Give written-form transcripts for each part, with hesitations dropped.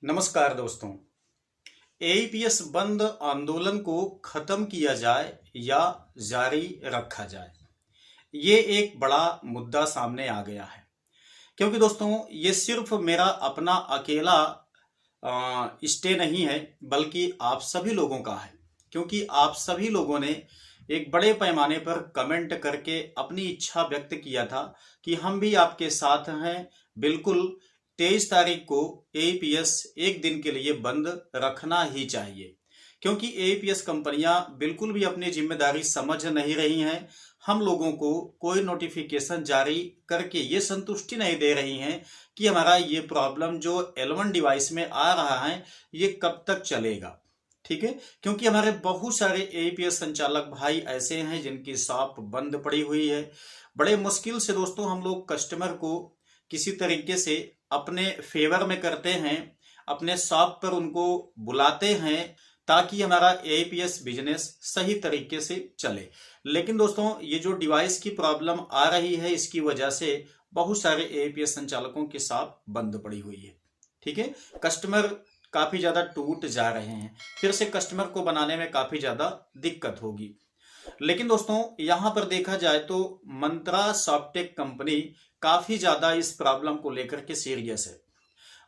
नमस्कार दोस्तों। एईपीएस बंद आंदोलन को खत्म किया जाए या जारी रखा जाए, ये एक बड़ा मुद्दा सामने आ गया है। क्योंकि दोस्तों ये सिर्फ मेरा अपना अकेला स्टे नहीं है, बल्कि आप सभी लोगों का है। क्योंकि आप सभी लोगों ने एक बड़े पैमाने पर कमेंट करके अपनी इच्छा व्यक्त किया था कि हम भी आपके साथ हैं। बिल्कुल 23 तारीख को एईपीएस एक दिन के लिए बंद रखना ही चाहिए, क्योंकि एईपीएस कंपनियां बिल्कुल भी अपनी जिम्मेदारी समझ नहीं रही हैं। हम लोगों को कोई नोटिफिकेशन जारी करके ये संतुष्टि नहीं दे रही हैं कि हमारा ये प्रॉब्लम जो L1 डिवाइस में आ रहा है ये कब तक चलेगा। ठीक है, क्योंकि हमारे बहुत सारे एईपीएस संचालक भाई ऐसे हैं जिनकी शॉप बंद पड़ी हुई है। बड़े मुश्किल से दोस्तों हम लोग कस्टमर को किसी तरीके से अपने फेवर में करते हैं, अपने शॉप पर उनको बुलाते हैं ताकि हमारा एईपीएस बिजनेस सही तरीके से चले। लेकिन दोस्तों ये जो डिवाइस की प्रॉब्लम आ रही है, इसकी वजह से बहुत सारे एईपीएस संचालकों की शॉप बंद पड़ी हुई है। ठीक है, कस्टमर काफी ज्यादा टूट जा रहे हैं, फिर से कस्टमर को बनाने में काफी ज्यादा दिक्कत होगी। लेकिन दोस्तों यहां पर देखा जाए तो मंत्रा सॉफ्टेक कंपनी काफी ज्यादा इस प्रॉब्लम को लेकर के सीरियस है।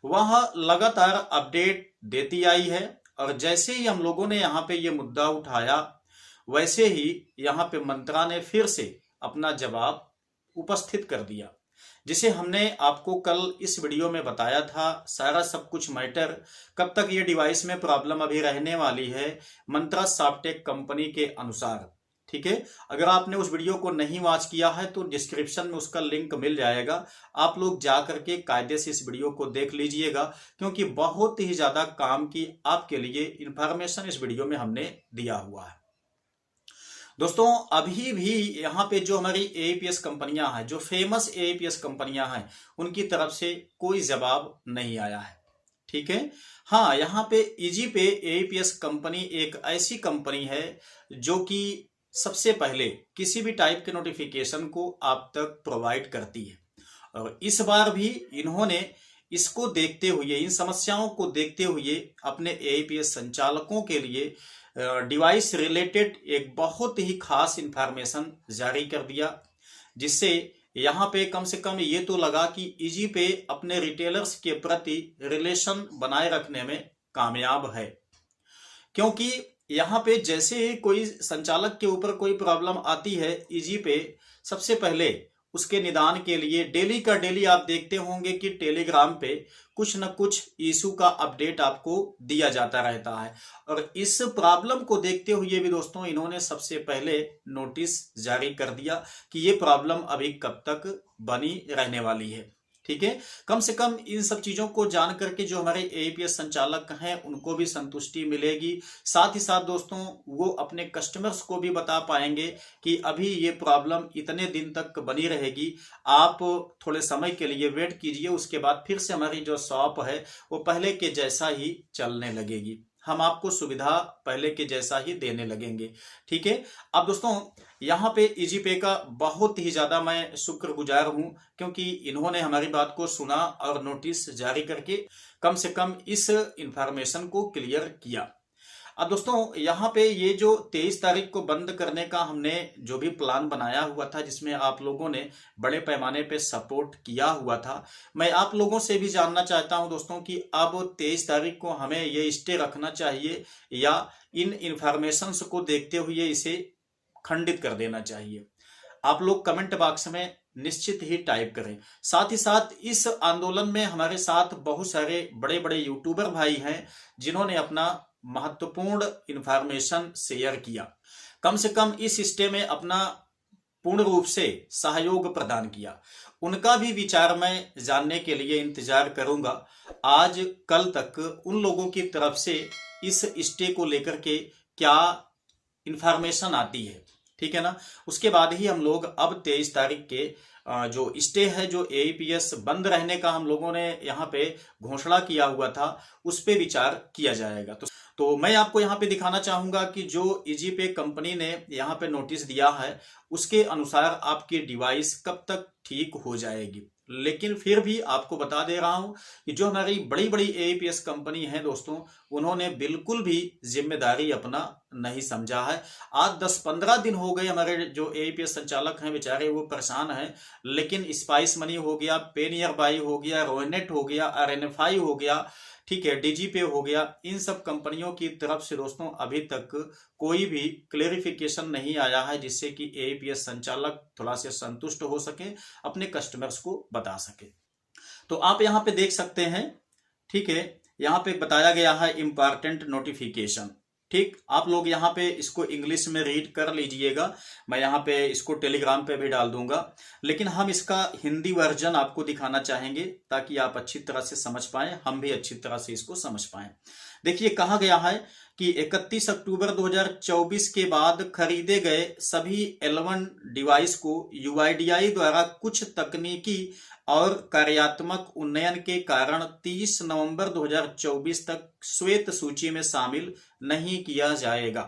वह लगातार अपडेट देती आई है, और जैसे ही हम लोगों ने यहाँ पे ये मुद्दा उठाया, वैसे ही यहाँ पे मंत्रा ने फिर से अपना जवाब उपस्थित कर दिया, जिसे हमने आपको कल इस वीडियो में बताया था। सारा सब कुछ मैटर, कब तक ये डिवाइस में प्रॉब्लम अभी रहने वाली है मंत्रा सॉफ्टेक कंपनी के अनुसार। ठीक है, अगर आपने उस वीडियो को नहीं वॉच किया है तो डिस्क्रिप्शन में उसका लिंक मिल जाएगा, आप लोग जा करके कायदे से इस वीडियो को देख लीजिएगा, क्योंकि बहुत ही ज्यादा काम की आपके लिए इंफॉर्मेशन इस वीडियो में हमने दिया हुआ है। दोस्तों अभी भी यहाँ पे जो हमारी एईपीएस कंपनियां हैं, जो फेमस एईपीएस कंपनियां हैं, उनकी तरफ से कोई जवाब नहीं आया है। ठीक है, हाँ, यहाँ पे इजी पे एईपीएस कंपनी एक ऐसी कंपनी है जो कि सबसे पहले किसी भी टाइप के नोटिफिकेशन को आप तक प्रोवाइड करती है। और इस बार भी इन्होंने इसको देखते हुए, इन समस्याओं को देखते हुए अपने एईपीएस संचालकों के लिए डिवाइस रिलेटेड एक बहुत ही खास इंफॉर्मेशन जारी कर दिया, जिससे यहाँ पे कम से कम ये तो लगा कि इजी पे अपने रिटेलर्स के प्रति रिलेशन बनाए रखने में कामयाब है। क्योंकि यहाँ पे जैसे ही कोई संचालक के ऊपर कोई प्रॉब्लम आती है, इजी पे सबसे पहले उसके निदान के लिए डेली का डेली आप देखते होंगे कि टेलीग्राम पे कुछ न कुछ इशू का अपडेट आपको दिया जाता रहता है। और इस प्रॉब्लम को देखते हुए भी दोस्तों इन्होंने सबसे पहले नोटिस जारी कर दिया कि ये प्रॉब्लम अभी कब तक बनी रहने वाली है। ठीक है, कम से कम इन सब चीजों को जान करके जो हमारे एईपीएस संचालक हैं उनको भी संतुष्टि मिलेगी। साथ ही साथ दोस्तों वो अपने कस्टमर्स को भी बता पाएंगे कि अभी ये प्रॉब्लम इतने दिन तक बनी रहेगी, आप थोड़े समय के लिए वेट कीजिए, उसके बाद फिर से हमारी जो शॉप है वो पहले के जैसा ही चलने लगेगी, हम आपको सुविधा पहले के जैसा ही देने लगेंगे। ठीक है, अब दोस्तों यहाँ पे इजी पे का बहुत ही ज्यादा मैं शुक्रगुजार हूं, क्योंकि इन्होंने हमारी बात को सुना और नोटिस जारी करके कम से कम इस इंफॉर्मेशन को क्लियर किया। अब दोस्तों यहाँ पे ये जो 23 तारीख को बंद करने का हमने जो भी प्लान बनाया हुआ था, जिसमें आप लोगों ने बड़े पैमाने पे सपोर्ट किया हुआ था, मैं आप लोगों से भी जानना चाहता हूं दोस्तों कि अब 23 तारीख को हमें ये स्टे रखना चाहिए या इन इंफॉर्मेशंस को देखते हुए इसे खंडित कर देना चाहिए। आप लोग कमेंट बॉक्स में निश्चित ही टाइप करें। साथ ही साथ इस आंदोलन में हमारे साथ बहुत सारे बड़े बड़े यूट्यूबर भाई हैं जिन्होंने अपना महत्वपूर्ण इंफॉर्मेशन शेयर किया, कम से कम इस स्टे में अपना पूर्ण रूप से सहयोग प्रदान किया। उनका भी विचार मैं जानने के लिए इंतजार करूंगा। आज कल तक उन लोगों की तरफ से इस स्टे को लेकर के क्या इंफॉर्मेशन आती है, ठीक है ना, उसके बाद ही हम लोग अब 23 तारीख के जो स्टे है, जो एईपीएस बंद रहने का हम लोगों ने यहाँ पे घोषणा किया हुआ था, उस पे विचार किया जाएगा। तो मैं आपको यहाँ पे दिखाना चाहूंगा कि जो इजी पे कंपनी ने यहाँ पे नोटिस दिया है, उसके अनुसार आपकी डिवाइस कब तक ठीक हो जाएगी। लेकिन फिर भी आपको बता दे रहा हूं कि जो हमारी बड़ी बड़ी एईपीएस कंपनी है दोस्तों, उन्होंने बिल्कुल भी जिम्मेदारी अपना नहीं समझा है। आज 10-15 दिन हो गए हमारे जो एईपीएस संचालक हैं बेचारे वो परेशान हैं, लेकिन स्पाइस मनी हो गया, पे नियर बाई हो गया, रोयनेट हो गया, आरएनएफआई हो गया, ठीक है, डीजीपे हो गया, इन सब कंपनियों की तरफ से दोस्तों अभी तक कोई भी क्लेरिफिकेशन नहीं आया है जिससे कि एईपीएस संचालक थोड़ा से संतुष्ट हो सके, अपने कस्टमर्स को बता सके। तो आप यहां पे देख सकते हैं, ठीक है, यहां पे बताया गया है इंपॉर्टेंट नोटिफिकेशन। ठीक, आप लोग यहाँ पे इसको इंग्लिश में रीड कर लीजिएगा, मैं यहाँ पे इसको टेलीग्राम पे भी डाल दूंगा, लेकिन हम इसका हिंदी वर्जन आपको दिखाना चाहेंगे ताकि आप अच्छी तरह से समझ पाएं, हम भी अच्छी तरह से इसको समझ पाएं। देखिए कहा गया है कि 31 अक्टूबर 2024 के बाद खरीदे गए सभी L1 डिवाइस को यूआईडीआई द्वारा कुछ तकनीकी और कार्यात्मक उन्नयन के कारण 30 नवंबर 2024 तक श्वेत सूची में शामिल नहीं किया जाएगा।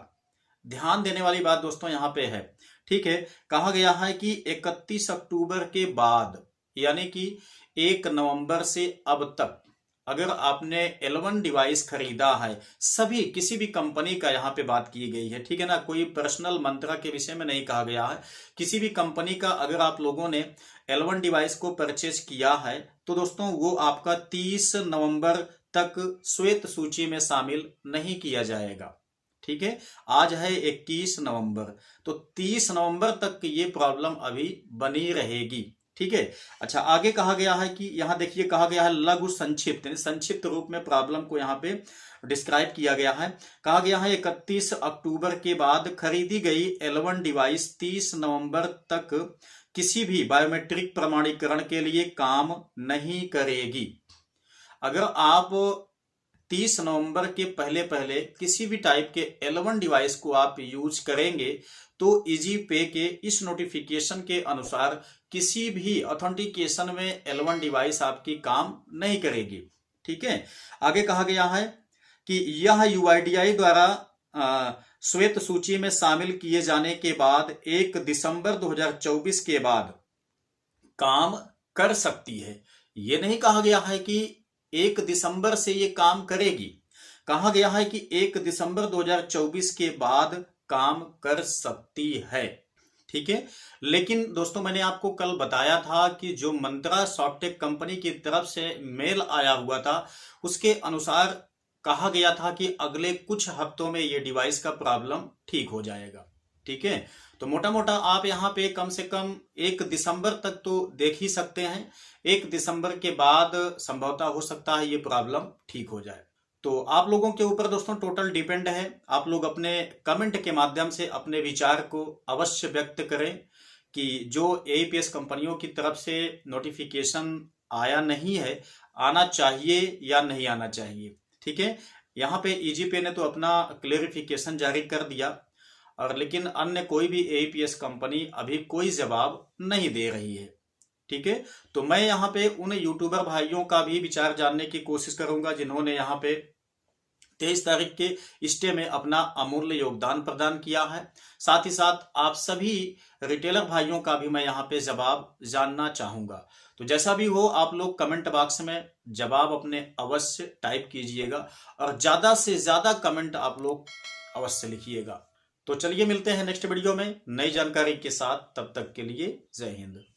ध्यान देने वाली बात दोस्तों यहां पे है, ठीक है, कहा गया है कि 31 अक्टूबर के बाद यानी कि 1 नवंबर से अब तक अगर आपने L1 डिवाइस खरीदा है, सभी किसी भी कंपनी का यहाँ पे बात की गई है, ठीक है ना, कोई पर्सनल मंत्रा के विषय में नहीं कहा गया है, किसी भी कंपनी का अगर आप लोगों ने L1 डिवाइस को परचेज किया है तो दोस्तों वो आपका 30 नवंबर तक श्वेत सूची में शामिल नहीं किया जाएगा। ठीक है, आज है 21 नवंबर, तो 30 नवंबर तक ये प्रॉब्लम अभी बनी रहेगी। ठीक है, अच्छा आगे कहा गया है कि यहां देखिए कहा गया है लघु संक्षिप्त, संक्षिप्त रूप में प्रॉब्लम को यहां पे डिस्क्राइब किया गया है। कहा गया है 31 अक्टूबर के बाद खरीदी गई L1 डिवाइस 30 नवंबर तक किसी भी बायोमेट्रिक प्रमाणीकरण के लिए काम नहीं करेगी। अगर आप 30 नवंबर के पहले पहले किसी भी टाइप के L1 डिवाइस को आप यूज करेंगे तो इजी पे के इस नोटिफिकेशन के अनुसार किसी भी ऑथेंटिकेशन में L1 डिवाइस आपकी काम नहीं करेगी। ठीक है, आगे कहा गया है कि यह यूआईडीआई द्वारा श्वेत सूची में शामिल किए जाने के बाद 1 दिसंबर 2024 के बाद काम कर सकती है। यह नहीं कहा गया है कि 1 दिसंबर से ये काम करेगी, कहा गया है कि 1 दिसंबर 2024 के बाद काम कर सकती है। ठीक है, लेकिन दोस्तों मैंने आपको कल बताया था कि जो मंत्रा सॉफ्टेक कंपनी की तरफ से मेल आया हुआ था उसके अनुसार कहा गया था कि अगले कुछ हफ्तों में ये डिवाइस का प्रॉब्लम ठीक हो जाएगा। ठीक है, तो मोटा मोटा आप यहाँ पे कम से कम 1 दिसंबर तक तो देख ही सकते हैं, 1 दिसंबर के बाद संभवतः हो सकता है ये प्रॉब्लम ठीक हो जाए। तो आप लोगों के ऊपर दोस्तों टोटल डिपेंड है, आप लोग अपने कमेंट के माध्यम से अपने विचार को अवश्य व्यक्त करें कि जो एईपीएस कंपनियों की तरफ से नोटिफिकेशन आया नहीं है, आना चाहिए या नहीं आना चाहिए। ठीक है, यहाँ पे ईजीपे ने तो अपना क्लेरिफिकेशन जारी कर दिया, और लेकिन अन्य कोई भी एईपीएस कंपनी अभी कोई जवाब नहीं दे रही है। ठीक है, तो मैं यहाँ पे उन यूट्यूबर भाइयों का भी विचार जानने की कोशिश करूंगा जिन्होंने यहाँ पे 23 तारीख के स्टे में अपना अमूल्य योगदान प्रदान किया है। साथ ही साथ आप सभी रिटेलर भाइयों का भी मैं यहाँ पे जवाब जानना चाहूंगा। तो जैसा भी हो आप लोग कमेंट बॉक्स में जवाब अपने अवश्य टाइप कीजिएगा और ज्यादा से ज्यादा कमेंट आप लोग अवश्य लिखिएगा। तो चलिए मिलते हैं नेक्स्ट वीडियो में नई जानकारी के साथ, तब तक के लिए जय हिंद।